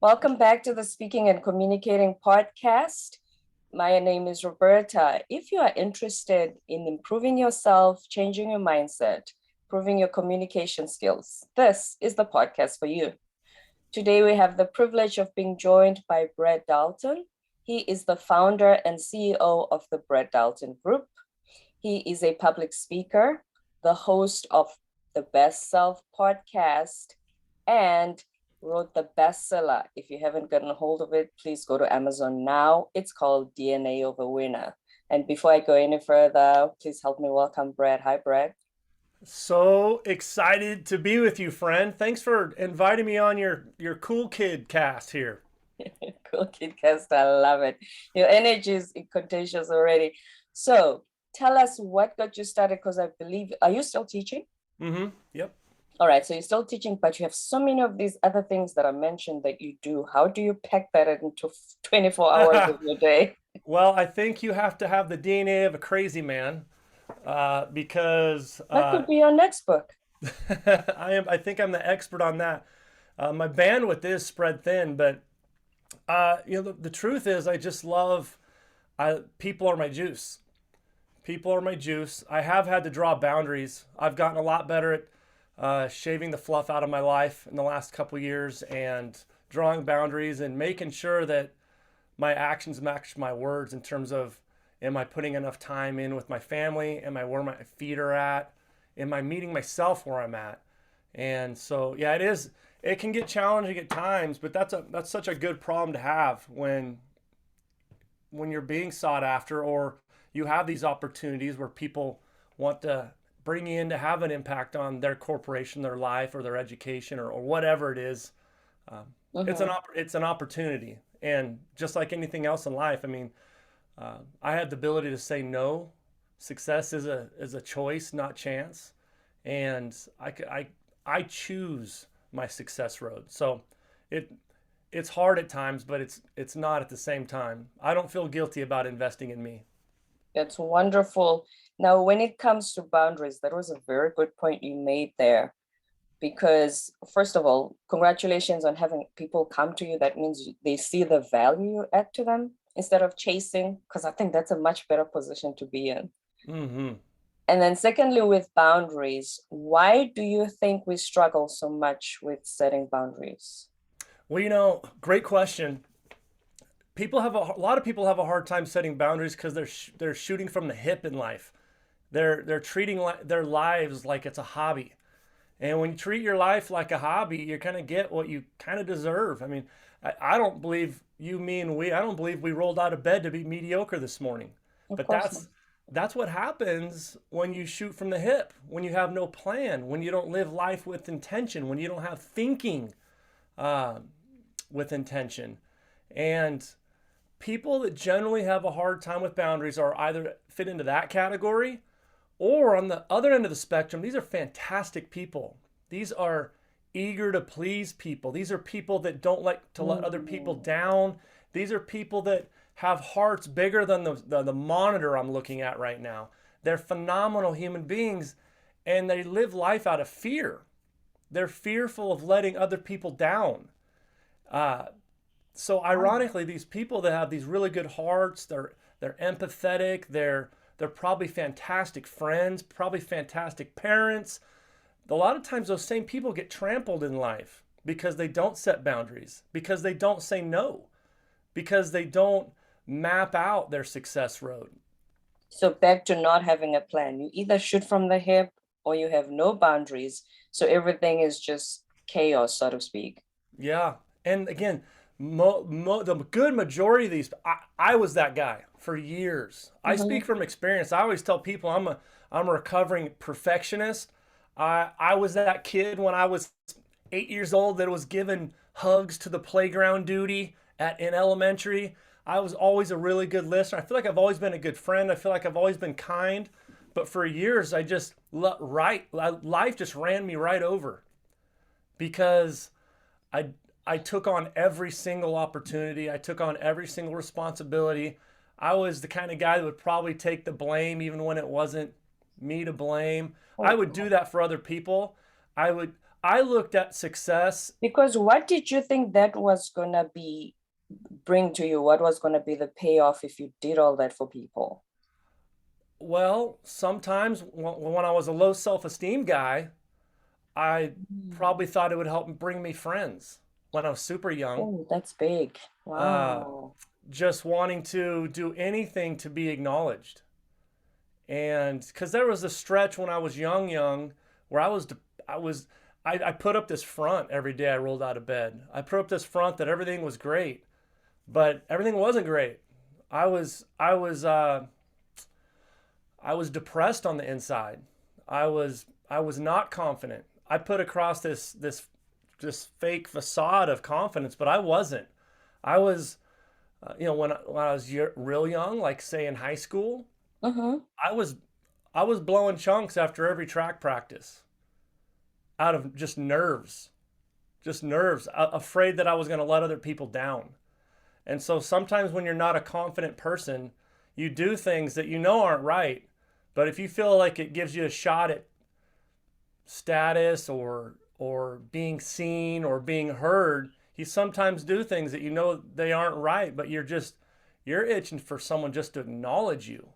Welcome back to the Speaking and Communicating podcast. My name is Roberta. If you are interested in improving yourself, changing your mindset, improving your communication skills, this is the podcast for you. Today, we have the privilege of being joined by Brad Dalton. He is the founder and CEO of the Brad Dalton Group. He is a public speaker, the host of the Best Self podcast, and wrote the bestseller. If you haven't gotten a hold of it, please go to Amazon now. It's called DNA of a Winner. And before I go any further, please help me welcome Brad. Hi, Brad. So excited to be with you, friend. Thanks for inviting me on your cool kid cast here. Cool Kid Cast. I love it. Your energy is contagious already. So tell us what got you started, because I believe, are you still teaching? Yep. All right, so you're still teaching, but you have so many of these other things that are mentioned that you do. How do you pack that into 24 hours of your day? Well, I think you have to have the DNA of a crazy man because That could be your next book. I think I'm the expert on that. My bandwidth is spread thin, but the truth is I just love people are my juice. People are my juice. I have had to draw boundaries. I've gotten a lot better at shaving the fluff out of my life in the last couple of years and drawing boundaries and making sure that my actions match my words in terms of, am I putting enough time in with my family? Am I where my feet are at? Am I meeting myself where I'm at? And so, yeah, it can get challenging at times, but that's such a good problem to have when you're being sought after, or you have these opportunities where people want to bring you in to have an impact on their corporation, their life, or their education, or whatever it is. Um, Mm-hmm. it's an opportunity, and just like anything else in life, I mean, I had the ability to say no. Success is a choice, not chance, and I choose my success road. So it it's hard at times, but it's not at the same time. I don't feel guilty about investing in me. That's wonderful. Now, when it comes to boundaries, that was a very good point you made there. Because, first of all, congratulations on having people come to you. That means they see the value you add to them instead of chasing, because I think that's a much better position to be in. Hmm. And then, secondly, with boundaries, why do you think we struggle so much with setting boundaries? Well, great question. A lot of people have a hard time setting boundaries because they're shooting from the hip in life. They're treating their lives like it's a hobby. And when you treat your life like a hobby, you're going to get what you kind of deserve. I mean, I don't believe you, me, and we. I don't believe we rolled out of bed to be mediocre this morning. Of But course not. that's what happens when you shoot from the hip, when you have no plan, when you don't live life with intention, when you don't have thinking uh, with intention. And people that generally have a hard time with boundaries are either fit into that category, or on the other end of the spectrum, these are fantastic people. These are eager to please people. These are people that don't like to let other people Mm. down. These are people that have hearts bigger than the monitor I'm looking at right now. They're phenomenal human beings, and they live life out of fear. They're fearful of letting other people down. Uh, so Wow. ironically, these people that have these really good hearts, they're empathetic, they're probably fantastic friends, probably fantastic parents. A lot of times those same people get trampled in life because they don't set boundaries, because they don't say no, because they don't map out their success road. So, back to not having a plan. You either shoot from the hip or you have no boundaries. So, everything is just chaos, so to speak. Yeah. And again, the good majority of these, I was that guy for years. I speak Mhm. from experience. I always tell people I'm a recovering perfectionist. I was that kid when I was 8 years old that was given hugs to the playground duty in elementary. I was always a really good listener. I feel like I've always been a good friend. I feel like I've always been kind. But for years, life just ran me right over because I I took on every single opportunity. I took on every single responsibility. I was the kind of guy that would probably take the blame even when it wasn't me to blame. I Oh, would do that for other people. I would I looked at success. Because what did you think that was gonna be bring to you? What was gonna be the payoff if you did all that for people? Well, sometimes when I was a low self-esteem guy, I Mm. probably thought it would help bring me friends when I was super young. Oh, that's big. Uh, Wow. just wanting to do anything to be acknowledged. And because there was a stretch when I was young, where I was, I put up this front every day I rolled out of bed. I put up this front that everything was great, but everything wasn't great. I was, I was, uh, I was depressed on the inside. I was not confident. I put across this fake facade of confidence, but I wasn't. I was, when I was real young, like say in high school, Mm-hmm. I was I was blowing chunks after every track practice out of just nerves, afraid that I was going to let other people down. And so sometimes when you're not a confident person, you do things that you know aren't right. But if you feel like it gives you a shot at status or being seen or being heard, you sometimes do things that you know they aren't right, but you're itching for someone just to acknowledge you.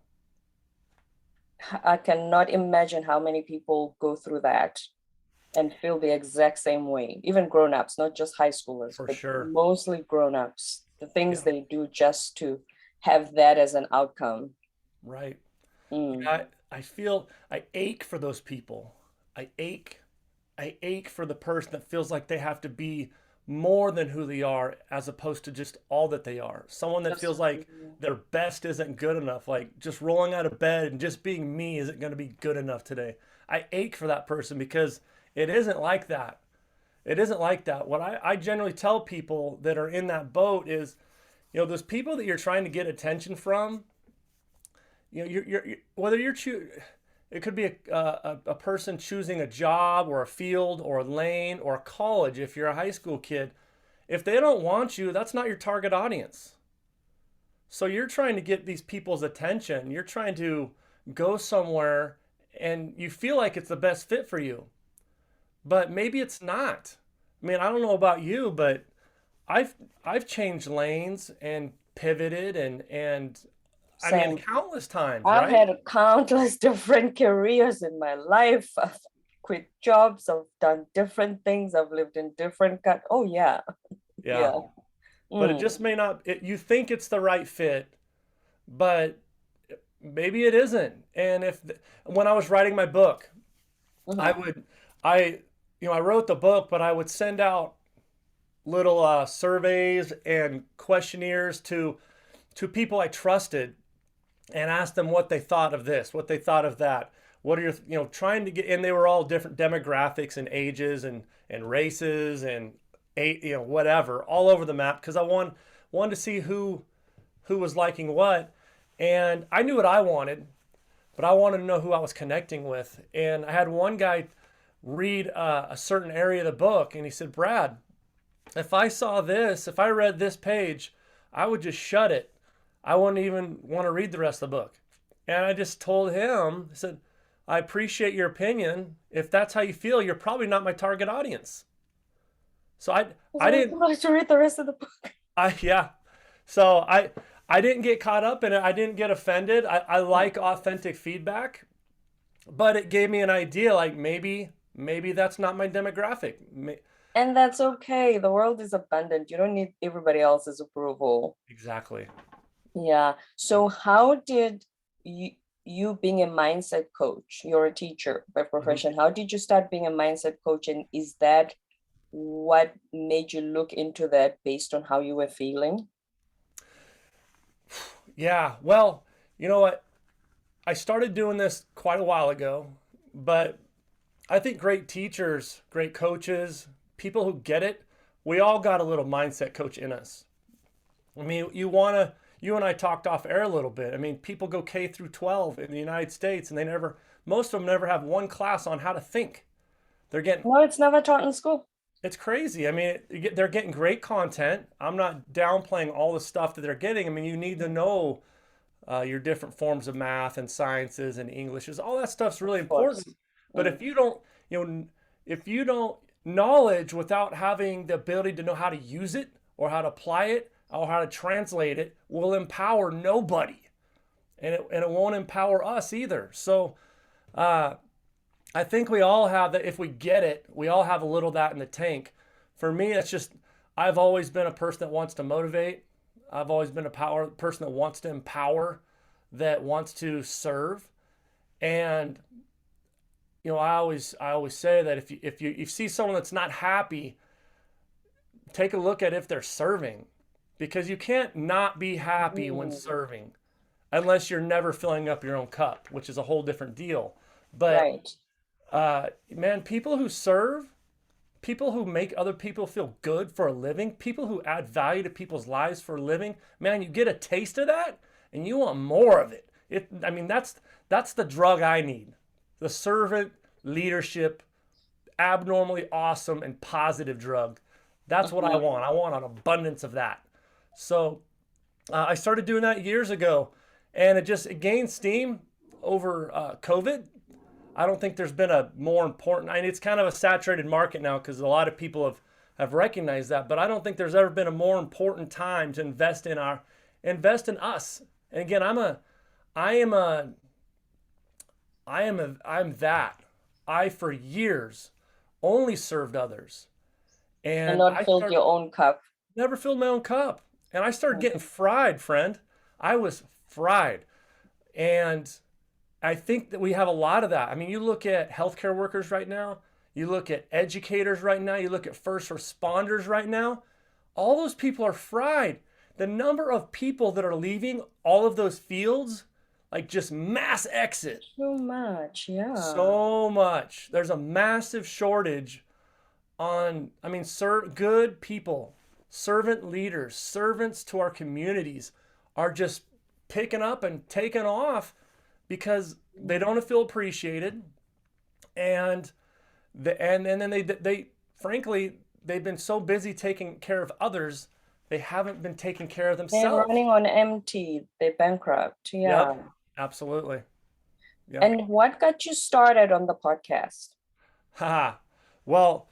I cannot imagine how many people go through that and feel the exact same way. Even grown-ups, not just high schoolers, For but sure. mostly grown-ups. The things Yeah, they do just to have that as an outcome. right. Mm. Yeah, I feel I ache for those people. I ache. I ache for the person that feels like they have to be more than who they are as opposed to just all that they are. Someone that Just feels like their best isn't good enough, like just rolling out of bed and just being me isn't going to be good enough today. I ache for that person because it isn't like that. It isn't like that. What I generally tell people that are in that boat is, those people that you're trying to get attention from, whether it could be a person choosing a job or a field or a lane or a college if you're a high school kid. If they don't want you, that's not your target audience. So you're trying to get these people's attention. You're trying to go somewhere and you feel like it's the best fit for you, but maybe it's not. I mean, I don't know about you, but I've I've changed lanes and pivoted and I mean same. countless times, I've right? had countless different careers in my life. I've quit jobs. I've done different things. I've lived in different oh yeah, Yeah. yeah. But it Mm. just may not you think it's the right fit, but maybe it isn't. And when I was writing my book, I Mhm. would I I wrote the book, but I would send out little surveys and questionnaires to people I trusted and ask them what they thought of this, what they thought of that. What are your, trying to get, and they were all different demographics and ages and races and whatever, all over the map because I wanted to see who was liking what, and I knew what I wanted, but I wanted to know who I was connecting with. And I had one guy read a certain area of the book, and he said, "Brad, if I read this page, I would just shut it. I wouldn't even want to read the rest of the book." And I just told him, I said, "I appreciate your opinion. If that's how you feel, you're probably not my target audience." So I So didn't, I have to read the rest of the book. yeah. So I didn't get caught up in it. I didn't get offended. I like authentic feedback, but it gave me an idea like maybe that's not my demographic. And that's okay. The world is abundant. You don't need everybody else's approval. Exactly. Yeah. So how did you being a mindset coach, you're a teacher by Mhm. profession, how did you start being a mindset coach? And is that what made you look into that based on how you were feeling? Yeah. Well, you know what? I started doing this quite a while ago, but I think great teachers, great coaches, people who get it, we all got a little mindset coach in us. I mean, you and I talked off air a little bit. I mean, people go K through 12 in the United States and most of them never have one class on how to think. They're getting, No, it's never taught in school. it's crazy. I mean, they're getting great content. I'm not downplaying all the stuff that they're getting. I mean, you need to know your different forms of math and sciences and Englishes. All that stuff's Of really course. important. But Mm. you know, if you don't knowledge without having the ability to know how to use it or how to apply it or how to translate it will empower nobody. And it won't empower us either. So uh, I think we all have that. If we get it, we all have a little of that in the tank. For me, it's just, I've always been a person that wants to motivate. I've always been a person that wants to empower, that wants to serve. And I always say that if you see someone that's not happy, take a look at if they're serving, because you can't not be happy when Mm, serving unless you're never filling up your own cup, which is a whole different deal. But right. man, people who serve, people who make other people feel good for a living, people who add value to people's lives for a living, man, you get a taste of that and you want more of it. I mean, that's the drug I need. The servant leadership, abnormally awesome and positive drug. That's what I Mhm. want. I want an abundance of that. So I started doing that years ago, and it gained steam over COVID. I don't think there's been a more important. I mean, it's kind of a saturated market now because a lot of people have recognized that. But I don't think there's ever been a more important time to invest in us. And again, I am a, I'm that. I for years only served others, And and not I filled started your own cup. never filled my own cup, and I started Mm. getting fried, friend. I was fried, and I think that we have a lot of that. I mean, you look at healthcare workers right now, you look at educators right now, you look at first responders right now. All those people are fried. The number of people that are leaving all of those fields, like just mass exit, Too much, yeah. so much. There's a massive shortage on, I mean, good people, servant leaders, servants to our communities are just picking up and taking off because they don't feel appreciated, and and then they frankly they've been so busy taking care of others, they haven't been taking care of They're themselves. running on empty. They're bankrupt. Yep, Yeah. absolutely. Yep. And what got you started on the podcast? Ha. Well,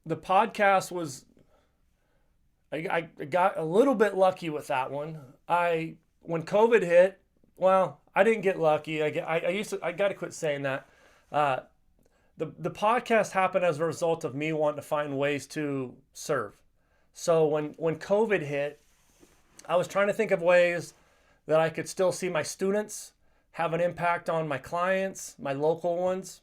the podcast was, I got a little bit lucky with that one. When COVID hit, well, I didn't get lucky. I got to quit saying that. Uh, the podcast happened as a result of me wanting to find ways to serve. So when COVID hit, I was trying to think of ways that I could still see my students, have an impact on my clients, my local ones,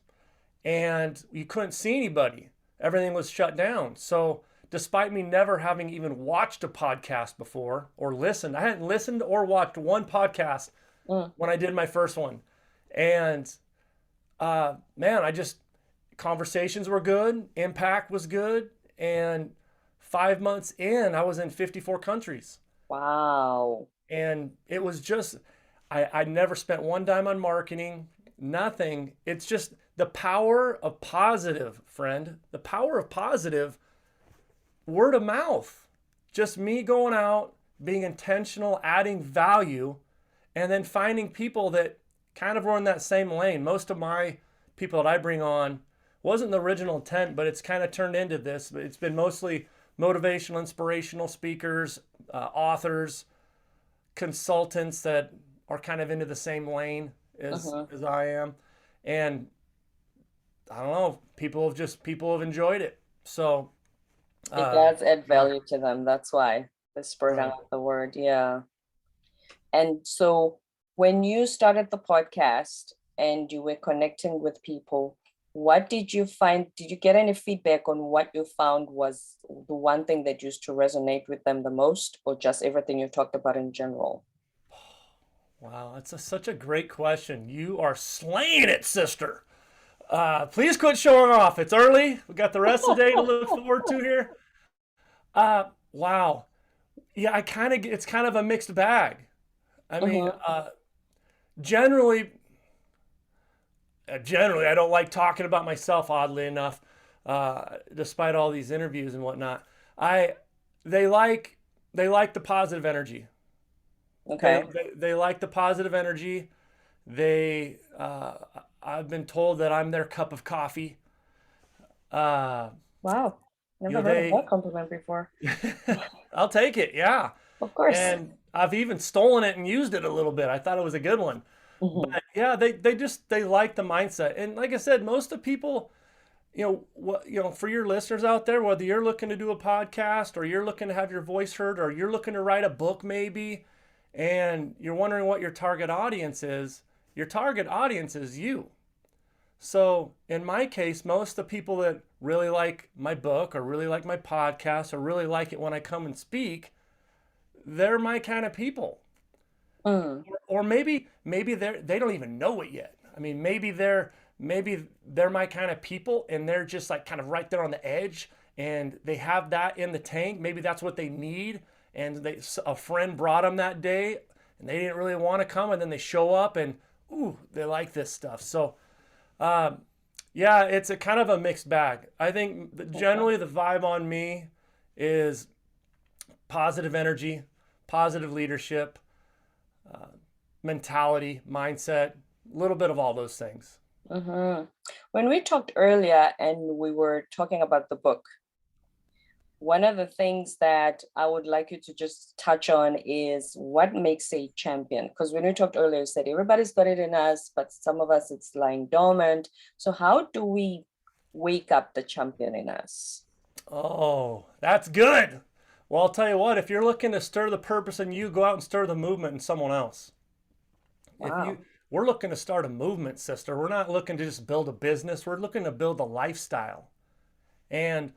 and you couldn't see anybody. Everything was shut down. So despite me never having even watched a podcast before or listened, I hadn't listened or watched one podcast Mm. when I did my first one. And man, conversations were good, impact was good, and 5 months in, I was in 54 countries. Wow. And it was just, I never spent one dime on marketing, nothing. It's just the power of positive, friend. The power of positive, word of mouth. Just me going out, being intentional, adding value, and then finding people that kind of were in that same lane. Most of my people that I bring on wasn't the original intent, but it's kind of turned into this. It's been mostly motivational, inspirational speakers, authors, consultants that are kind of into the same lane Mhm. as I am, and I don't know, people have enjoyed it. So It uh, does add yeah, value to them. That's why they spread right. out the word. Yeah. And so when you started the podcast and you were connecting with people, what did you find? Did you get any feedback on what you found was the one thing that used to resonate with them the most, or just everything you talked about in general? Wow, such a great question. You are slaying it, sister. Please quit showing off. It's early. We got the rest of the day to look forward to here. Wow. Yeah, it's kind of a mixed bag. I mean, Mhm. generally, generally, I don't like talking about myself. Oddly enough, despite all these interviews and whatnot, I they like they like the positive energy. Okay. They like the positive energy. They I've been told that I'm their cup of coffee. Uh, Wow. You Never know, heard of that they, compliment before. I'll take it. Yeah. Of course. And I've even stolen it and used it a little bit. I thought it was a good one. Hmm. But yeah, they like the mindset. And like I said, most of the people, for your listeners out there, whether you're looking to do a podcast or you're looking to have your voice heard or you're looking to write a book maybe, and you're wondering what your target audience is you. So in my case, most of the people that really like my book or really like my podcast or really like it when I come and speak, they're my kind of people. Mm. Or maybe they don't even know it yet. I mean, maybe they're my kind of people and they're just like kind of right there on the edge and they have that in the tank. Maybe that's what they need. And a friend brought them that day and they didn't really want to come and then they show up and ooh, they like this stuff. So um, yeah, it's a kind of a mixed bag. I think Okay. generally the vibe on me is positive energy, positive leadership, mentality, mindset, a little bit of all those things. Hmm. When we talked earlier and we were talking about the book, one of the things that I would like you to just touch on is what makes a champion. Because when we talked earlier, you said everybody's got it in us, but some of us it's lying dormant. So, how do we wake up the champion in us? Oh, that's good. Well, I'll tell you what, if you're looking to stir the purpose in you, go out and stir the movement in someone else. If you Wow. We're looking to start a movement, sister. We're not looking to just build a business. We're looking to build a lifestyle. And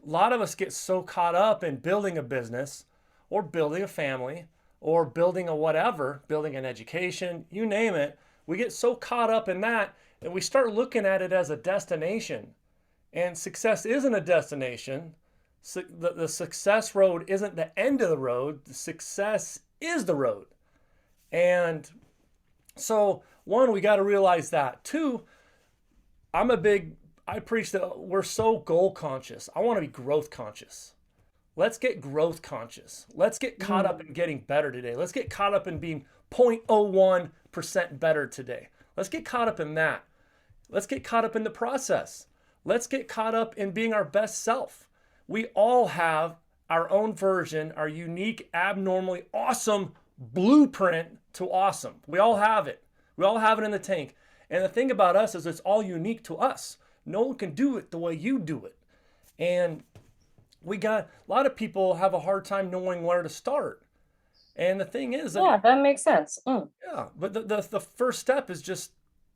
a lot of us get so caught up in building a business or building a family or building a whatever, building an education, you name it. We get so caught up in that and we start looking at it as a destination. And success isn't a destination. The success road isn't the end of the road. The success is the road. And so, one, we got to realize that. Two, I'm a big, I preach that we're so goal conscious. I want to be growth conscious. Let's get growth conscious. Let's get caught up Mm. in getting better today. Let's get caught up in being 0.01% better today. Let's get caught up in that. Let's get caught up in the process. Let's get caught up in being our best self. We all have our own version, our unique, abnormally awesome blueprint to awesome. We all have it. We all have it in the tank. And the thing about us is it's all unique to us. No one can do it the way you do it. And we got a lot of people have a hard time knowing where to start. And the thing is that, Yeah, that makes sense. Mm. yeah, but the first step is just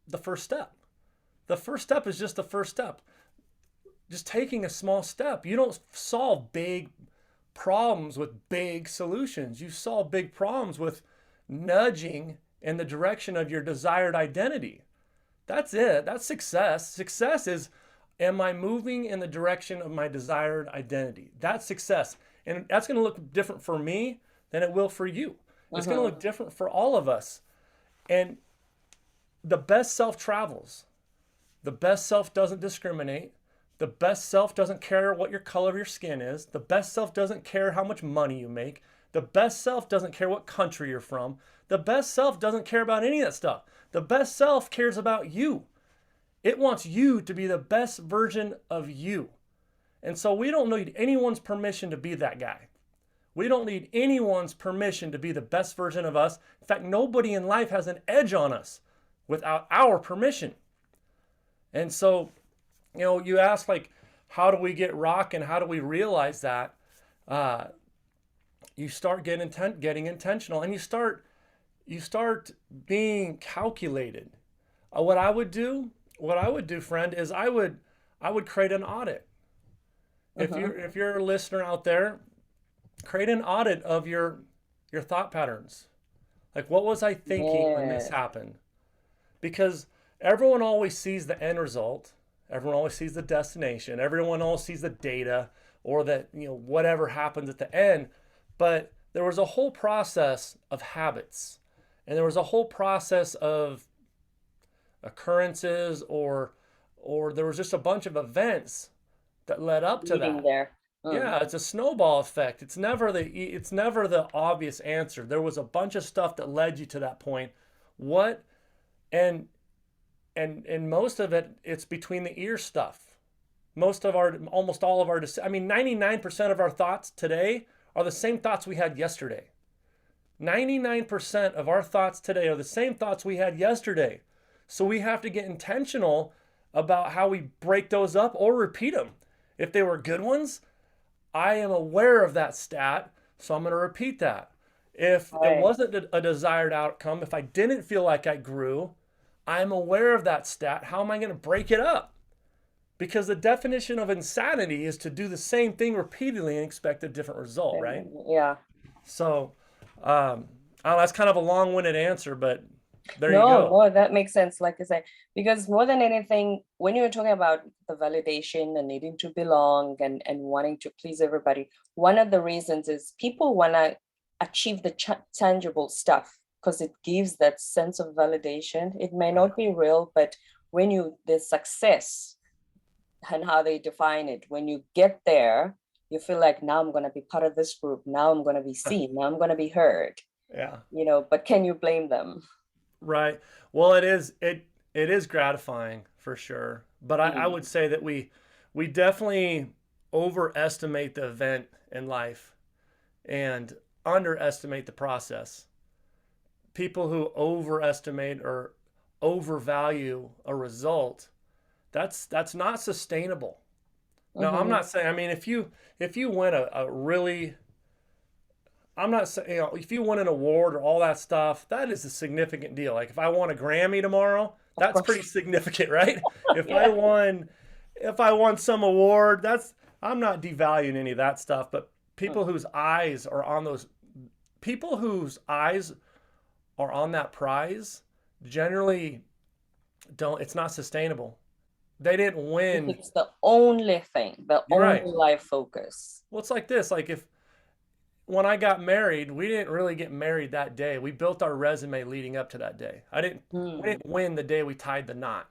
the first step. The first step is just the first step. Just taking a small step. You don't solve big problems with big solutions. You solve big problems with nudging in the direction of your desired identity. That's it. That's success. Success is, am I moving in the direction of my desired identity? That's success. And that's going to look different for me than it will for you. It's going to Hmm. look different for all of us. And the best self travels. The best self doesn't discriminate. The best self doesn't care what your color of your skin is. The best self doesn't care how much money you make. The best self doesn't care what country you're from. The best self doesn't care about any of that stuff. The best self cares about you. It wants you to be the best version of you. And so we don't need anyone's permission to be that guy. We don't need anyone's permission to be the best version of us. In fact, nobody in life has an edge on us without our permission. And so, you ask like, how do we get rock and how do we realize that? Uh, you start getting intentional, and you start being calculated. What I would do, friend, is I would create an audit. Hmm. If you're a listener out there, create an audit of your thought patterns. Like, what was I thinking when this Yeah. happened? Because everyone always sees the end result. Everyone always sees the destination. Everyone always sees the data or that, whatever happens at the end. But there was a whole process of habits and there was a whole process of occurrences or there was just a bunch of events that led up to Leading that. there. Mm. Yeah, it's a snowball effect. It's never the obvious answer. There was a bunch of stuff that led you to that point. What and most of it it's between the ear stuff. Almost all of our, I mean, 99% of our thoughts today are the same thoughts we had yesterday. 99% of our thoughts today are the same thoughts we had yesterday. So we have to get intentional about how we break those up or repeat them. If they were good ones, I am aware of that stat, so I'm going to repeat that. If it Right. wasn't a desired outcome, if I didn't feel like I grew, I'm aware of that stat. How am I going to break it up? Because the definition of insanity is to do the same thing repeatedly and expect a different result, right? Yeah. So, that's kind of a long-winded answer, but there you No, go. no, that makes sense. Like I said, because more than anything, when you're talking about the validation and needing to belong and wanting to please everybody, one of the reasons is people want to achieve the tangible stuff because it gives that sense of validation. It may Right. not be real, but when you the success and how they define it, when you get there, you feel like now I'm going to be part of this group. Now I'm going to be seen. Now I'm going to be heard. Yeah. But can you blame them? Right. Well, it is gratifying for sure. But I would Mm. say that we definitely overestimate the event in life and underestimate the process. People who overestimate or overvalue a result, that's not sustainable. Now, I'm Mm-hmm. not saying, I mean, if you win a really, I'm not saying, if you win an award or all that stuff, that is a significant deal. Like if I won a Grammy tomorrow, Of that's pretty course. significant, right? If I Yeah. won, if I won some award, I'm not devaluing any of that stuff. But Mm. people whose eyes are on those, people whose eyes are on that prize, generally don't. It's not sustainable. They didn't If win. it's the only thing, the You're only right. life focus. Well, it's like this. Like if when I got married, we didn't really get married that day. We built our resume leading up to that day. We Hmm. didn't win the day we tied the knot.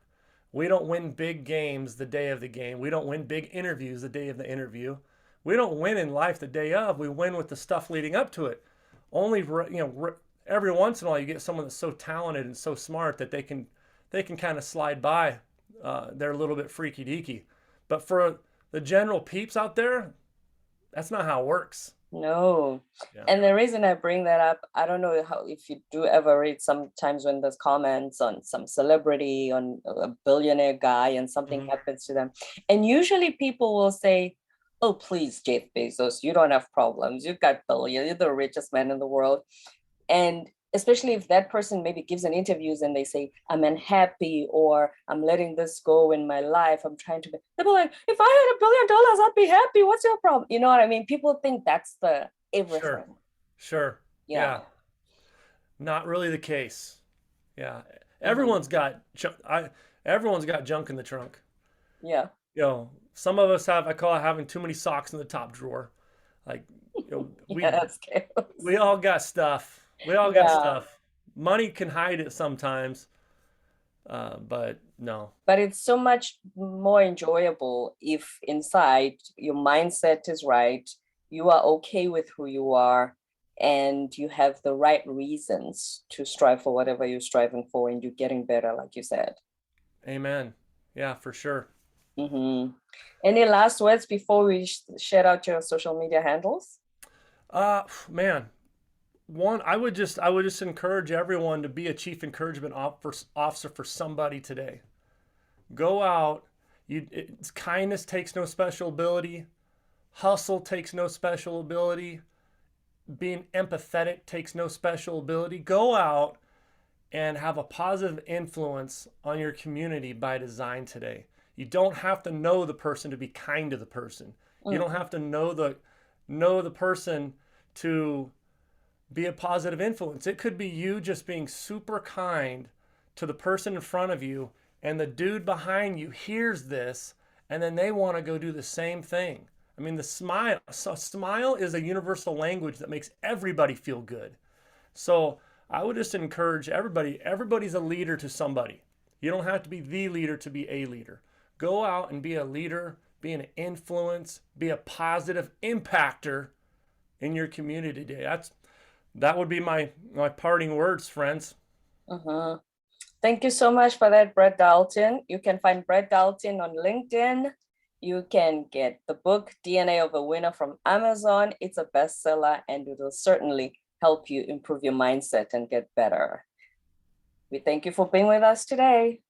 We don't win big games the day of the game. We don't win big interviews the day of the interview. We don't win in life the day of. We win with the stuff leading up to it. Only every once in a while you get someone that's so talented and so smart that they can kind of slide by. They're a little bit freaky deaky, but for the general peeps out there, that's not how it works. No. Yeah. And the reason I bring that up, I don't know how if you do ever read sometimes when there's comments on some celebrity, on a billionaire guy, and something Hmm. happens to them. And usually people will say, oh, please, Jeff Bezos, you don't have problems. You've got billion, you're the richest man in the world. And especially if that person maybe gives an interviews and they say, I'm unhappy or I'm letting this go in my life. I'm trying to be, they'll be like, if I had $1 billion, I'd be happy. What's your problem? You know what I mean? People think that's the Sure. everything. Sure. Yeah. Yeah. Not really the case. Yeah. Hmm. Everyone's got junk in the trunk. Yeah. Some of us have, I call it having too many socks in the top drawer. Like, you know, Yeah, we that's chaos. we all got stuff. We all got Yeah. stuff. Money can hide it sometimes, but no. But it's so much more enjoyable if inside your mindset is right, you are okay with who you are, and you have the right reasons to strive for whatever you're striving for, and you're getting better, like you said. Amen. Yeah, for sure. Hmm. Any last words before we shout out your social media handles? Man, I would just encourage everyone to be a chief encouragement officer for somebody today. Go out. Kindness takes no special ability. Hustle takes no special ability. Being empathetic takes no special ability. Go out and have a positive influence on your community by design today. You don't have to know the person to be kind to the person. You Mm. don't have to know the person to be a positive influence. It could be you just being super kind to the person in front of you, and the dude behind you hears this, and then they want to go do the same thing. I mean, the smile is a universal language that makes everybody feel good. So I would just encourage everybody. Everybody's a leader to somebody. You don't have to be the leader to be a leader. Go out and be a leader, be an influence, be a positive impactor in your community today. That would be my parting words, friends. Hmm. Thank you so much for that, Brad Dalton. You can find Brad Dalton on LinkedIn. You can get the book DNA of a Winner from Amazon. It's a bestseller and it will certainly help you improve your mindset and get better. We thank you for being with us today.